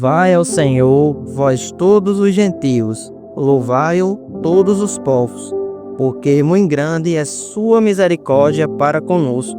Vai ao Senhor, vós todos os gentios, louvai-o todos os povos, porque muito grande é sua misericórdia para conosco,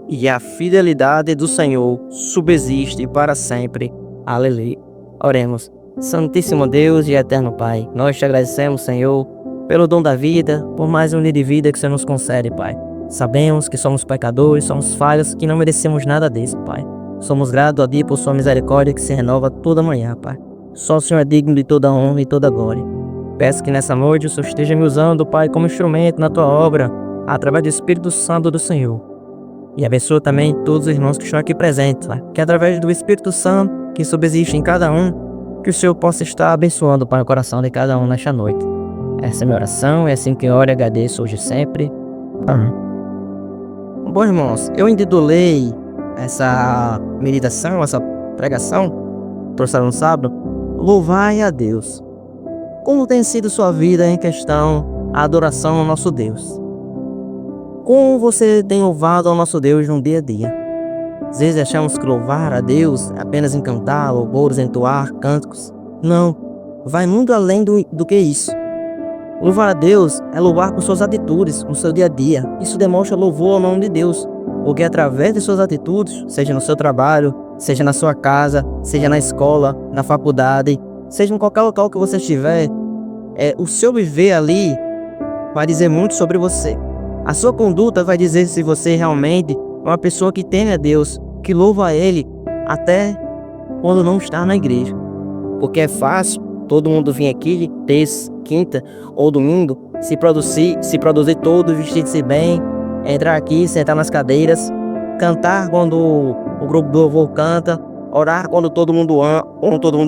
e a fidelidade do Senhor subsiste para sempre. Aleluia. Oremos. Santíssimo Deus e eterno Pai, nós te agradecemos, Senhor, pelo dom da vida, por mais um dia de vida que o Senhor nos concede, Pai. Sabemos que somos pecadores, somos falhos, que não merecemos nada disso, Pai. Somos gratos a Ti por sua misericórdia que se renova toda manhã, Pai. Só o Senhor é digno de toda honra e toda glória. Peço que nessa noite o Senhor esteja me usando, Pai, como instrumento na Tua obra, através do Espírito Santo do Senhor. E abençoa também todos os irmãos que estão aqui presentes, Pai. Que através do Espírito Santo que subsiste em cada um, que o Senhor possa estar abençoando para o coração de cada um nesta noite. Essa é a minha oração, é assim que eu oro e agradeço hoje e sempre. Amém. Bom, irmãos, eu intitulei essa meditação, essa pregação, trouxeram no sábado, louvai a Deus. Como tem sido sua vida em questão à adoração ao nosso Deus? Como você tem louvado ao nosso Deus no dia a dia? Às vezes achamos que louvar a Deus é apenas em cantar, louvores, entoar, cânticos. Não, vai muito além do que isso. Louvar a Deus é louvar por suas atitudes, no seu dia a dia. Isso demonstra louvor ao nome de Deus. Porque através de suas atitudes, seja no seu trabalho, seja na sua casa, seja na escola, na faculdade, seja em qualquer local que você estiver, o seu viver ali vai dizer muito sobre você. A sua conduta vai dizer se você realmente é uma pessoa que teme a Deus, que louva a Ele até quando não está na igreja. Porque é fácil todo mundo vir aqui, terça, quinta ou domingo, se produzir todo, vestir-se bem, entrar aqui, sentar nas cadeiras, cantar quando o grupo do louvor canta, orar quando todo mundo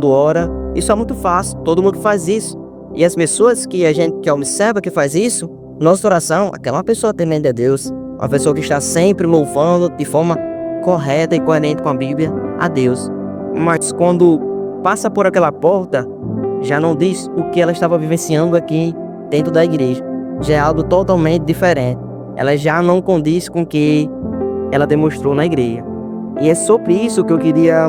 ora. Isso é muito fácil, todo mundo faz isso. E as pessoas que a gente que observa que faz isso, nossa oração, aquela pessoa temente a Deus, uma pessoa que está sempre louvando de forma correta e coerente com a Bíblia a Deus. Mas quando passa por aquela porta, já não diz o que ela estava vivenciando aqui dentro da igreja. Já é algo totalmente diferente. Ela já não condiz com o que ela demonstrou na igreja. E é sobre isso que eu queria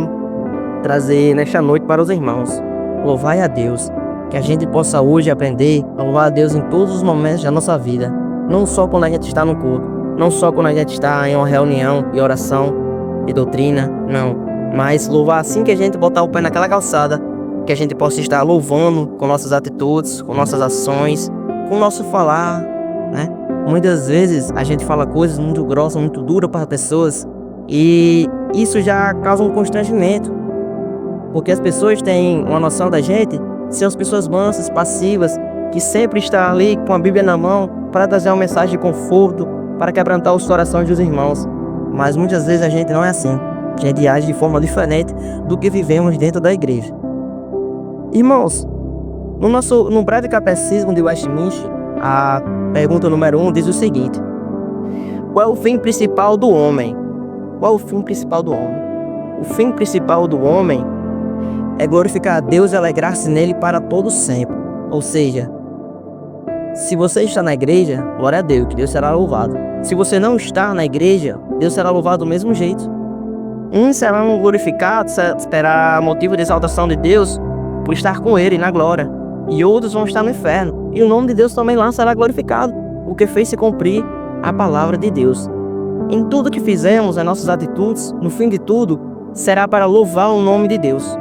trazer nesta noite para os irmãos. Louvai a Deus. Que a gente possa hoje aprender a louvar a Deus em todos os momentos da nossa vida. Não só quando a gente está no culto. Não só quando a gente está em uma reunião de oração, de doutrina. Não. Mas louvar assim que a gente botar o pé naquela calçada. Que a gente possa estar louvando com nossas atitudes, com nossas ações, com o nosso falar, né? Muitas vezes a gente fala coisas muito grossas, muito duras para as pessoas e isso já causa um constrangimento, porque as pessoas têm uma noção da gente, são as pessoas mansas, passivas, que sempre estão ali com a Bíblia na mão para trazer uma mensagem de conforto, para quebrantar os corações dos irmãos. Mas muitas vezes a gente não é assim, a gente age de forma diferente do que vivemos dentro da igreja. Irmãos, no breve catecismo de Westminster, a pergunta número 1 diz o seguinte: qual é o fim principal do homem? Qual é o fim principal do homem? O fim principal do homem é glorificar a Deus e alegrar-se nele para todo sempre. Ou seja, se você está na igreja, glória a Deus, que Deus será louvado. Se você não está na igreja, Deus será louvado do mesmo jeito. Uns serão glorificados, terá motivo de exaltação de Deus por estar com Ele na glória, e outros vão estar no inferno, e o nome de Deus também lá será glorificado, porque fez se cumprir a palavra de Deus. Em tudo que fizemos, as nossas atitudes, no fim de tudo, será para louvar o nome de Deus.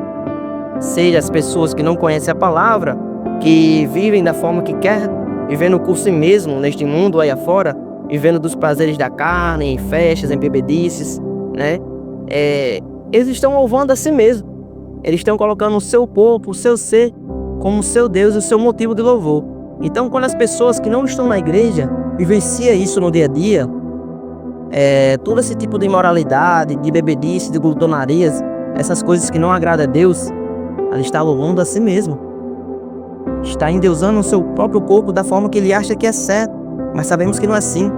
Seja as pessoas que não conhecem a palavra, que vivem da forma que quer, vivendo por si mesmo neste mundo aí afora, vivendo dos prazeres da carne, em festas, em bebedices, né? Eles estão louvando a si mesmo. Eles estão colocando o seu corpo, o seu ser, como seu Deus e o seu motivo de louvor. Então, quando as pessoas que não estão na igreja vivenciam isso no dia a dia, todo esse tipo de imoralidade, de bebedice, de glutonarias, essas coisas que não agradam a Deus, ela está louvando a si mesmo. Está endeusando o seu próprio corpo da forma que ele acha que é certo, mas sabemos que não é assim.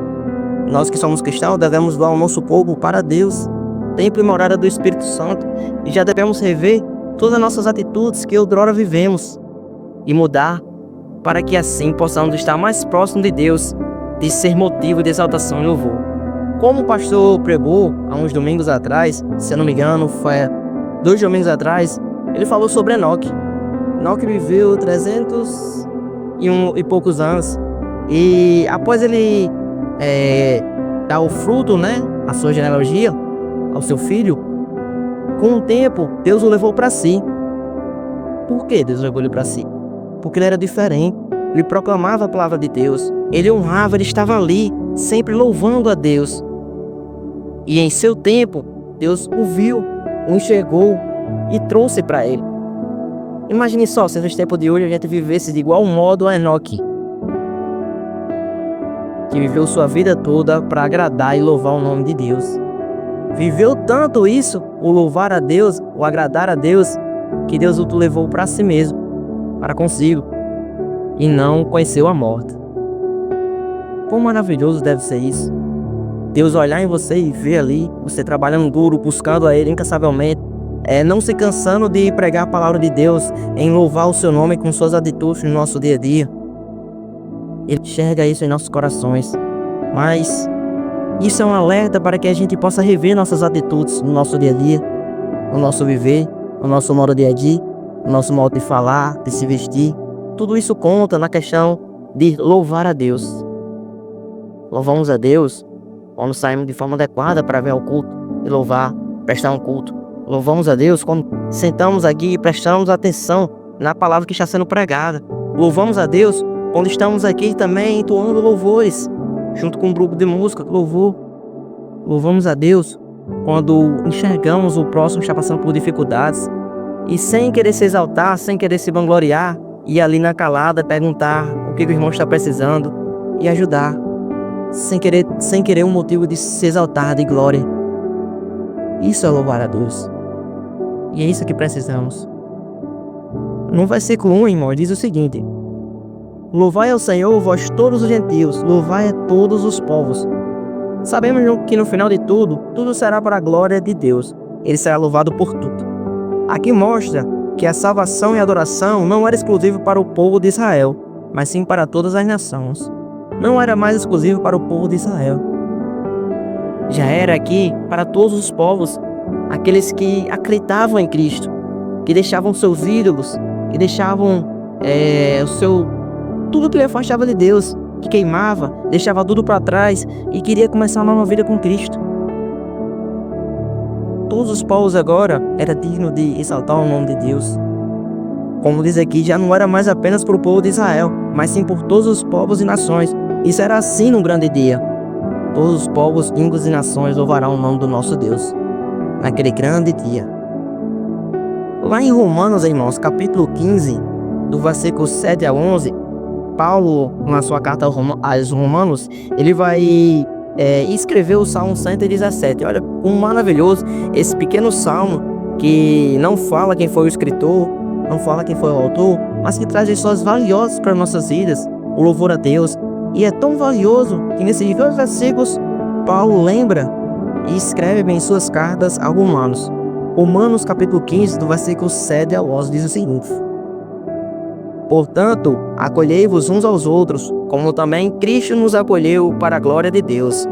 Nós que somos cristãos devemos doar o nosso corpo para Deus, templo e morada do Espírito Santo, e já devemos rever todas as nossas atitudes que outrora vivemos e mudar para que assim possamos estar mais próximos de Deus, de ser motivo de exaltação e louvor. Como o pastor pregou há uns domingos atrás, se eu não me engano, foi 2 domingos atrás, Ele falou sobre Enoque. Enoque viveu 300 e poucos anos. E após ele dar o fruto, né, a sua genealogia, ao seu filho, com o tempo, Deus o levou para si. Por que Deus levou ele para si? Porque ele era diferente. Ele proclamava a palavra de Deus. Ele honrava, ele estava ali, sempre louvando a Deus. E em seu tempo, Deus o viu, o enxergou e trouxe para ele. Imagine só, se nos tempos de hoje a gente vivesse de igual modo a Enoque, que viveu sua vida toda para agradar e louvar o nome de Deus. Viveu tanto isso, o louvar a Deus, o agradar a Deus, que Deus o levou para si mesmo, para consigo, e não conheceu a morte. Quão maravilhoso deve ser isso. Deus olhar em você e ver ali, você trabalhando duro, buscando a Ele incansavelmente, não se cansando de pregar a palavra de Deus, em louvar o seu nome com suas atitudes no nosso dia a dia. Ele enxerga isso em nossos corações, mas isso é um alerta para que a gente possa rever nossas atitudes no nosso dia a dia, no nosso viver, no nosso modo de agir, no nosso modo de falar, de se vestir. Tudo isso conta na questão de louvar a Deus. Louvamos a Deus quando saímos de forma adequada para ver o culto e louvar, prestar um culto. Louvamos a Deus quando sentamos aqui e prestamos atenção na palavra que está sendo pregada. Louvamos a Deus quando estamos aqui também entoando louvores, junto com um grupo de música, louvor. Louvamos a Deus quando enxergamos o próximo que está passando por dificuldades e sem querer se exaltar, sem querer se vangloriar, ir ali na calada perguntar o que o irmão está precisando e ajudar, sem querer um motivo de se exaltar, de glória. Isso é louvar a Deus. E é isso que precisamos. No versículo 1, irmão, diz o seguinte: louvai ao Senhor, vós todos os gentios, louvai a todos os povos. Sabemos que no final de tudo será para a glória de Deus. Ele será louvado por tudo. Aqui mostra que a salvação e a adoração não era exclusivo para o povo de Israel, mas sim para todas as nações. Não era mais exclusivo para o povo de Israel. Já era aqui para todos os povos, aqueles que acreditavam em Cristo, que deixavam seus ídolos, que deixavam tudo que lhe afastava de Deus, que queimava, deixava tudo para trás e queria começar uma nova vida com Cristo. Todos os povos agora era digno de exaltar o nome de Deus. Como diz aqui, já não era mais apenas para o povo de Israel, mas sim por todos os povos e nações. Isso era assim no grande dia. Todos os povos, línguas e nações louvarão o nome do nosso Deus naquele grande dia. Lá em Romanos, irmãos, capítulo 15, do versículo 7 a 11, Paulo, na sua carta aos Romanos, ele vai escrever o Salmo 117. Olha, um maravilhoso, esse pequeno salmo que não fala quem foi o escritor, não fala quem foi o autor, mas que traz lições valiosas para nossas vidas, o louvor a Deus. E é tão valioso que nesses 2 versículos, Paulo lembra e escreve em suas cartas a Romanos. Romanos capítulo 15, do versículo 7 ao 11, diz o seguinte: portanto, acolhei-vos uns aos outros, como também Cristo nos acolheu para a glória de Deus.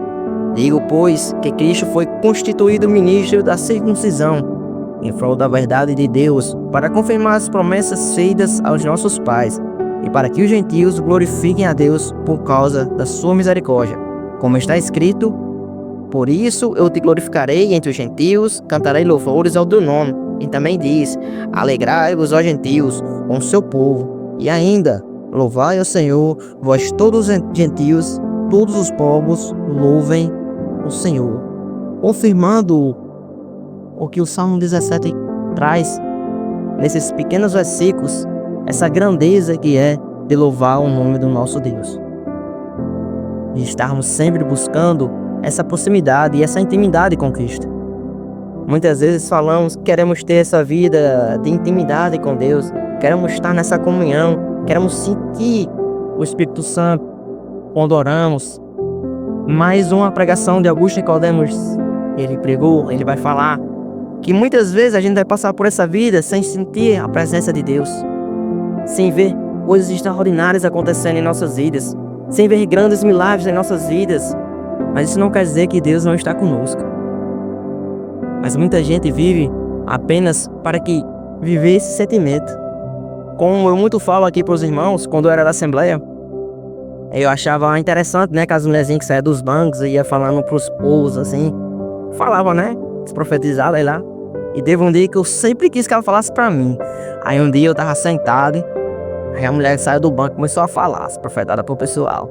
Digo, pois, que Cristo foi constituído ministro da circuncisão, em prol da verdade de Deus, para confirmar as promessas feitas aos nossos pais, e para que os gentios glorifiquem a Deus por causa da sua misericórdia. Como está escrito: por isso eu te glorificarei entre os gentios, cantarei louvores ao teu nome. E também diz: alegrai-vos, ó gentios, com o seu povo. E ainda: louvai ao Senhor, vós todos os gentios, todos os povos, louvem o Senhor. Confirmando o que o Salmo 17 traz nesses pequenos versículos, essa grandeza que é de louvar o nome do nosso Deus. De estarmos sempre buscando essa proximidade e essa intimidade com Cristo. Muitas vezes falamos que queremos ter essa vida de intimidade com Deus, queremos estar nessa comunhão, queremos sentir o Espírito Santo quando oramos. Mais uma pregação de Augusto Nicodemos, ele pregou, ele vai falar que muitas vezes a gente vai passar por essa vida sem sentir a presença de Deus, sem ver coisas extraordinárias acontecendo em nossas vidas, sem ver grandes milagres em nossas vidas. Mas isso não quer dizer que Deus não está conosco. Mas muita gente vive apenas para que viver esse sentimento. Como eu muito falo aqui pros irmãos, quando eu era da Assembleia, eu achava interessante, né, que as mulherzinhas que saíam dos bancos e ia falando pros povos, assim, falava, né, profetizava aí lá. E teve um dia que eu sempre quis que ela falasse pra mim. Aí um dia eu tava sentado, aí a mulher saiu do banco e começou a falar, as profetadas pro pessoal.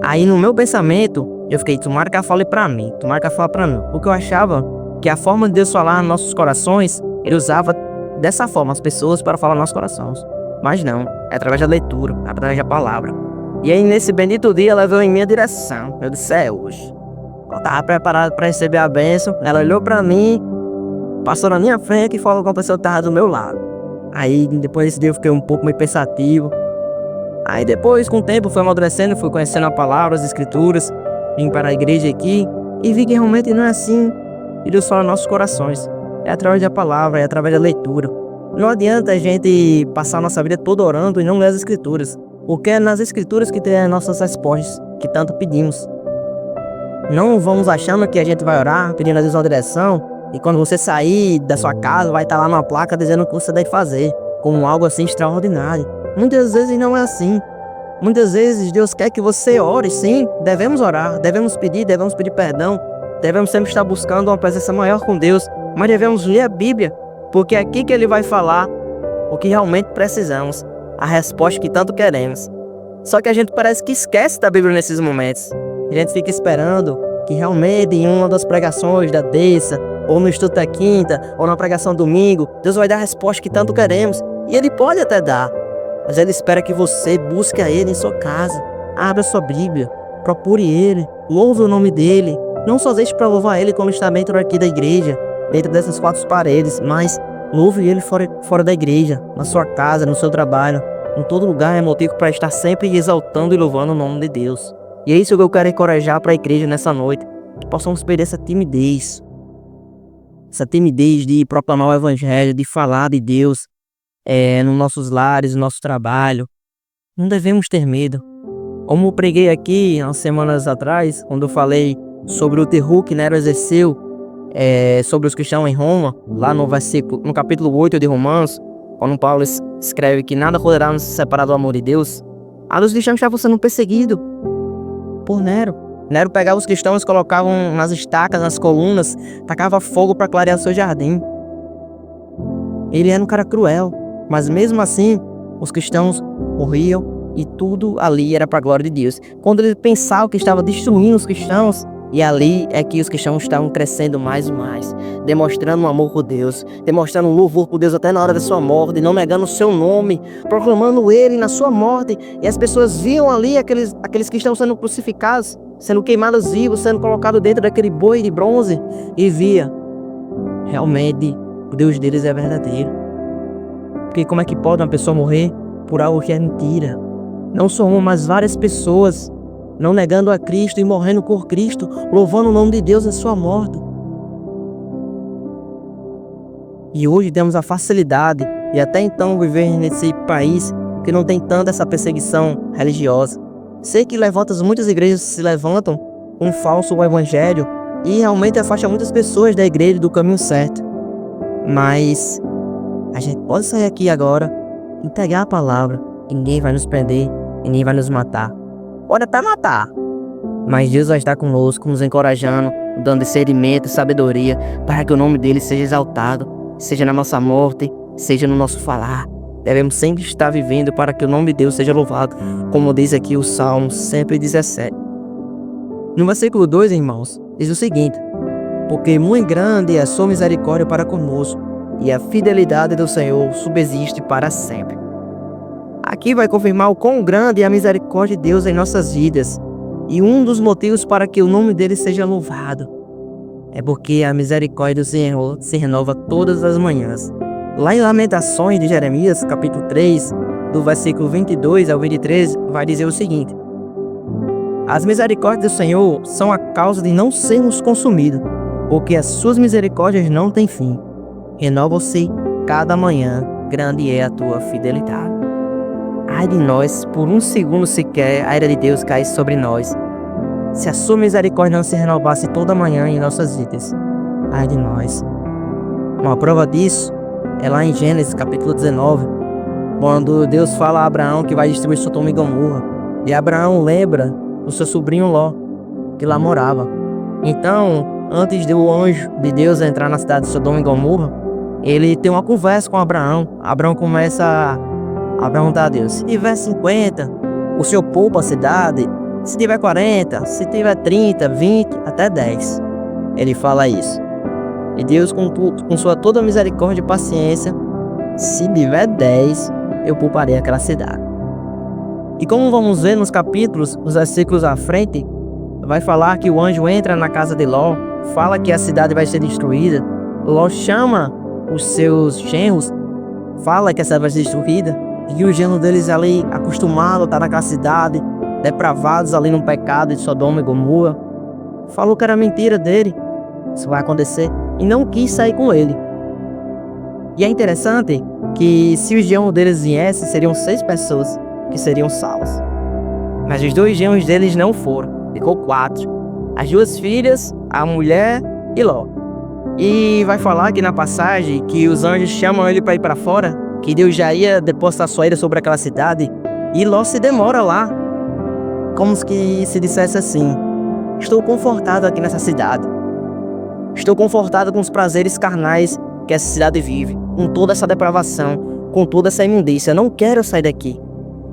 Aí no meu pensamento, eu fiquei, tomara que ela fale pra mim, tomara que ela fale pra mim. Porque eu achava que a forma de Deus falar nos nossos corações, Ele usava dessa forma as pessoas para falar nos nossos corações. Mas não, é através da leitura, através da palavra. E aí nesse bendito dia ela veio em minha direção. Eu disse, é hoje. Eu tava preparado para receber a bênção. Ela olhou pra mim, passou na minha frente e falou com a pessoa que tava do meu lado. Aí depois desse dia eu fiquei um pouco meio pensativo. Aí depois, com o tempo, fui amadurecendo, fui conhecendo a palavra, as escrituras, vim para a igreja aqui e vi que realmente não é assim. E Deus fala nos nossos corações. É através da palavra, é através da leitura. Não adianta a gente passar a nossa vida toda orando e não ler as escrituras. Porque é nas escrituras que tem as nossas respostas, que tanto pedimos. Não vamos achando que a gente vai orar, pedindo a Deus uma direção, e quando você sair da sua casa, vai estar lá uma placa dizendo o que você deve fazer, como algo assim extraordinário. Muitas vezes não é assim. Muitas vezes Deus quer que você ore, sim, devemos orar, devemos pedir perdão, devemos sempre estar buscando uma presença maior com Deus, mas devemos ler a Bíblia, porque é aqui que Ele vai falar o que realmente precisamos, a resposta que tanto queremos. Só que a gente parece que esquece da Bíblia nesses momentos. A gente fica esperando que realmente em uma das pregações da terça, ou no estudo da quinta, ou na pregação domingo, Deus vai dar a resposta que tanto queremos. E Ele pode até dar, mas Ele espera que você busque a Ele em sua casa. Abra sua Bíblia, procure Ele, louve o nome dEle. Não só deixe para louvar Ele como está dentro aqui da igreja, dentro dessas quatro paredes, mas louve Ele fora da igreja, na sua casa, no seu trabalho. Em todo lugar é motivo para estar sempre exaltando e louvando o nome de Deus. E é isso que eu quero encorajar para a igreja nessa noite, que possamos perder essa timidez de proclamar o Evangelho, de falar de Deus nos nossos lares, no nosso trabalho. Não devemos ter medo. Como eu preguei aqui umas semanas atrás, quando eu falei sobre o terror que Nero exerceu sobre os cristãos em Roma, lá no capítulo 8 de Romanos, quando Paulo escreve que nada poderá nos separar do amor de Deus, os cristãos estavam sendo perseguidos por Nero. Nero pegava os cristãos, colocavam nas estacas, nas colunas, tacava fogo para clarear o seu jardim. Ele era um cara cruel, mas mesmo assim, os cristãos morriam e tudo ali era para a glória de Deus. Quando ele pensava que estava destruindo os cristãos, e ali é que os cristãos estavam crescendo mais e mais, demonstrando um amor por Deus, demonstrando um louvor por Deus até na hora da sua morte, não negando o seu nome, proclamando Ele na sua morte. E as pessoas viam ali aqueles cristãos sendo crucificados, sendo queimados vivos, sendo colocados dentro daquele boi de bronze, e via, realmente, o Deus deles é verdadeiro. Porque como é que pode uma pessoa morrer por algo que é mentira? Não só uma, mas várias pessoas não negando a Cristo e morrendo por Cristo, louvando o nome de Deus em sua morte. E hoje temos a facilidade de até então viver nesse país que não tem tanta essa perseguição religiosa. Sei que muitas igrejas se levantam com um falso evangelho e realmente afasta muitas pessoas da igreja do caminho certo. Mas a gente pode sair aqui agora e pegar a palavra, e ninguém vai nos prender, ninguém vai nos matar. Pode até matar, mas Deus vai estar conosco, nos encorajando, dando discernimento e sabedoria para que o nome dele seja exaltado, seja na nossa morte, seja no nosso falar. Devemos sempre estar vivendo para que o nome de Deus seja louvado, como diz aqui o Salmo 117. No versículo 2, irmãos, diz o seguinte: porque muito grande é a sua misericórdia para conosco, e a fidelidade do Senhor subsiste para sempre. Aqui vai confirmar o quão grande é a misericórdia de Deus em nossas vidas. E um dos motivos para que o nome dele seja louvado é porque a misericórdia do Senhor se renova todas as manhãs. Lá em Lamentações de Jeremias, capítulo 3, do versículo 22 ao 23, vai dizer o seguinte: as misericórdias do Senhor são a causa de não sermos consumidos, porque as suas misericórdias não têm fim. Renovam-se cada manhã, grande é a tua fidelidade. Ai de nós, por um segundo sequer, a ira de Deus cai sobre nós. Se a sua misericórdia não se renovasse toda manhã em nossas vidas, ai de nós. Uma prova disso É lá em Gênesis capítulo 19, quando Deus fala a Abraão que vai destruir Sodoma e Gomorra. E Abraão lembra do seu sobrinho Ló, que lá morava. Então, antes do anjo de Deus entrar na cidade de Sodoma e Gomorra, ele tem uma conversa com Abraão. Abraão começa a perguntar a Deus: se tiver 50, o Senhor poupa a cidade? Se tiver 40, se tiver 30, 20, até 10. Ele fala isso. E Deus, com sua toda misericórdia e paciência, se tiver 10, eu pouparei aquela cidade. E como vamos ver nos capítulos, os versículos à frente, vai falar que o anjo entra na casa de Ló, fala que a cidade vai ser destruída. Ló chama os seus genros, fala que a cidade vai ser destruída, e os genros deles ali, acostumados a estar naquela cidade, depravados ali no pecado de Sodoma e Gomorra, falou que era mentira dele, isso vai acontecer, e não quis sair com ele. E é interessante que se os genros deles viessem, seriam 6 pessoas que seriam salvas. Mas os 2 genros deles não foram, ficou 4. As 2 filhas, a mulher e Ló. E vai falar aqui na passagem que os anjos chamam ele para ir para fora, que Deus já ia depositar sua ira sobre aquela cidade, e Ló se demora lá, como que se dissesse assim: estou confortado aqui nessa cidade, estou confortado com os prazeres carnais que essa cidade vive, com toda essa depravação, com toda essa imundícia, não quero sair daqui.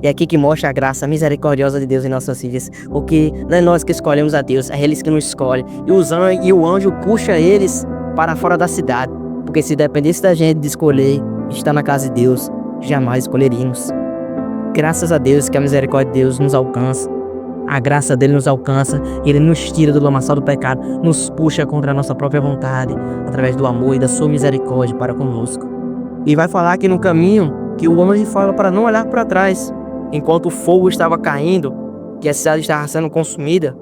É aqui que mostra a graça misericordiosa de Deus em nossas vidas, porque não é nós que escolhemos a Deus, é eles que nos escolhem, e o anjo puxa eles para fora da cidade, porque se dependesse da gente de escolher estar na casa de Deus, jamais escolheríamos. Graças a Deus que a misericórdia de Deus nos alcança, a graça dele nos alcança, ele nos tira do lamaçal do pecado, nos puxa contra a nossa própria vontade, através do amor e da sua misericórdia para conosco. E vai falar aqui no caminho que o anjo fala para não olhar para trás, enquanto o fogo estava caindo, que a cidade estava sendo consumida.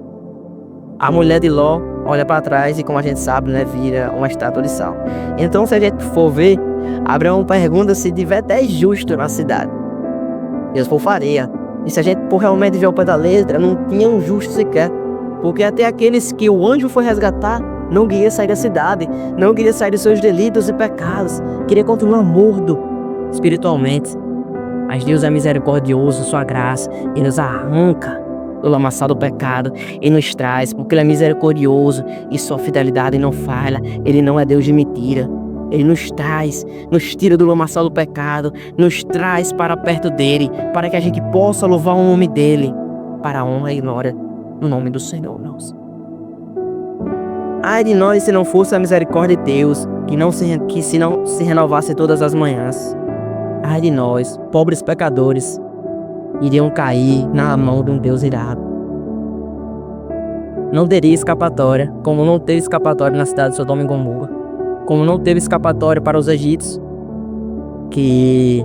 A mulher de Ló olha para trás e, como a gente sabe, né, vira uma estátua de sal. Então, se a gente for ver, Abraão pergunta se tiver 10 justos na cidade, Deus faria. E se a gente for realmente ver ao pé da letra, não tinha um justo sequer, porque até aqueles que o anjo foi resgatar não queria sair da cidade, não queria sair dos seus delitos e pecados, queria continuar morto espiritualmente. Mas Deus é misericordioso, sua graça, e nos arranca do lamaçal do pecado e nos traz, porque Ele é misericordioso e sua fidelidade não falha. Ele não é Deus de mentira. Ele nos traz, nos tira do lamaçal do pecado, nos traz para perto dele, para que a gente possa louvar o nome dele, para a honra e glória no nome do Senhor nosso. Ai de nós se não fosse a misericórdia de Deus, que se não se renovasse todas as manhãs. Ai de nós, pobres pecadores, iriam cair na mão de um Deus irado. Não teria escapatória, como não teve escapatória na cidade de Sodoma e Gomorra, como não teve escapatória para os egípcios, que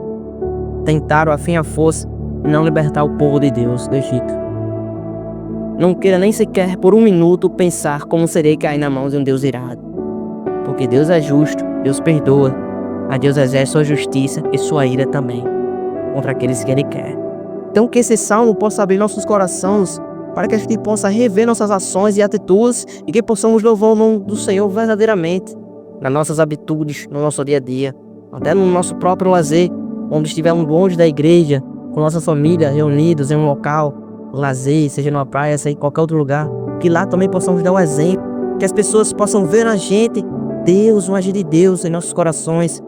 tentaram a fim e a força não libertar o povo de Deus do Egito. Não queira nem sequer por um minuto pensar como serei cair na mão de um Deus irado, porque Deus é justo, Deus perdoa, a Deus exerce sua justiça e sua ira também contra aqueles que Ele quer. Então que esse salmo possa abrir nossos corações para que a gente possa rever nossas ações e atitudes e que possamos louvar o nome do Senhor verdadeiramente nas nossas habitudes, no nosso dia a dia, até no nosso próprio lazer, onde estivermos longe da igreja, com nossa família reunidos em um local, lazer, seja numa praia, seja em qualquer outro lugar, que lá também possamos dar um exemplo, que as pessoas possam ver na gente Deus, um agir de Deus em nossos corações,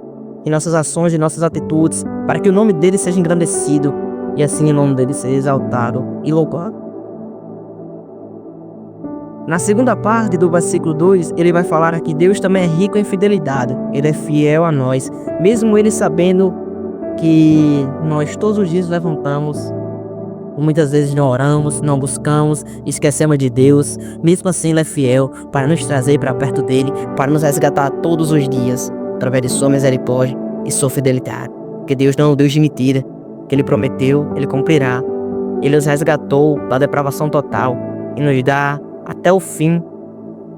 em nossas ações, em nossas atitudes, para que o nome dele seja engrandecido e assim o nome dele seja exaltado e louvado. Na segunda parte do versículo 2, ele vai falar que Deus também é rico em fidelidade. Ele é fiel a nós, mesmo ele sabendo que nós todos os dias levantamos, muitas vezes não oramos, não buscamos, esquecemos de Deus. Mesmo assim ele é fiel para nos trazer para perto dele, para nos resgatar todos os dias, através de sua misericórdia e sua fidelidade. Porque Deus não é um Deus de mentira, que ele prometeu, ele cumprirá. Ele nos resgatou da depravação total e nos dá até o fim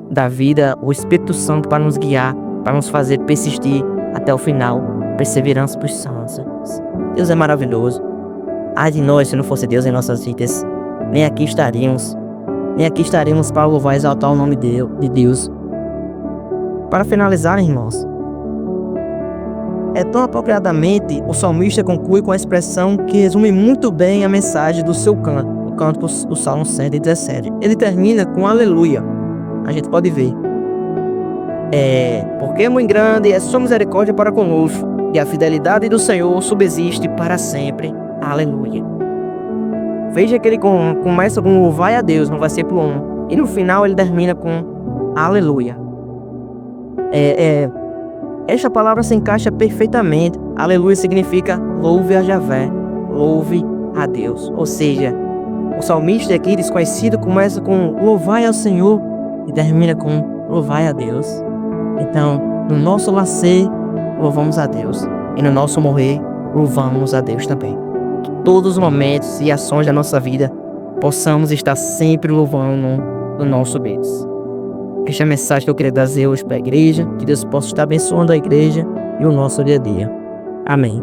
da vida o Espírito Santo para nos guiar, para nos fazer persistir até o final, perseverança para os santos. Deus é maravilhoso. Ai de nós se não fosse Deus em nossas vidas, nem aqui estaríamos para louvar e exaltar o nome de Deus. Para finalizar, irmãos, tão apropriadamente, o salmista conclui com a expressão que resume muito bem a mensagem do seu canto, o canto do Salmo 117. Ele termina com aleluia. A gente pode ver. Porque é muito grande é sua misericórdia para conosco, e a fidelidade do Senhor subsiste para sempre. Aleluia. Veja que ele começa com louvai a Deus no versículo 1, e no final ele termina com aleluia. Esta palavra se encaixa perfeitamente. Aleluia significa louve a Javé, louve a Deus. Ou seja, o salmista aqui desconhecido começa com louvai ao Senhor e termina com louvai a Deus. Então, no nosso nascer, louvamos a Deus, e no nosso morrer, louvamos a Deus também. Que todos os momentos e ações da nossa vida possamos estar sempre louvando o nosso Deus. Esta é a mensagem que eu queria trazer hoje para a igreja. Que Deus possa estar abençoando a igreja e o nosso dia a dia. Amém.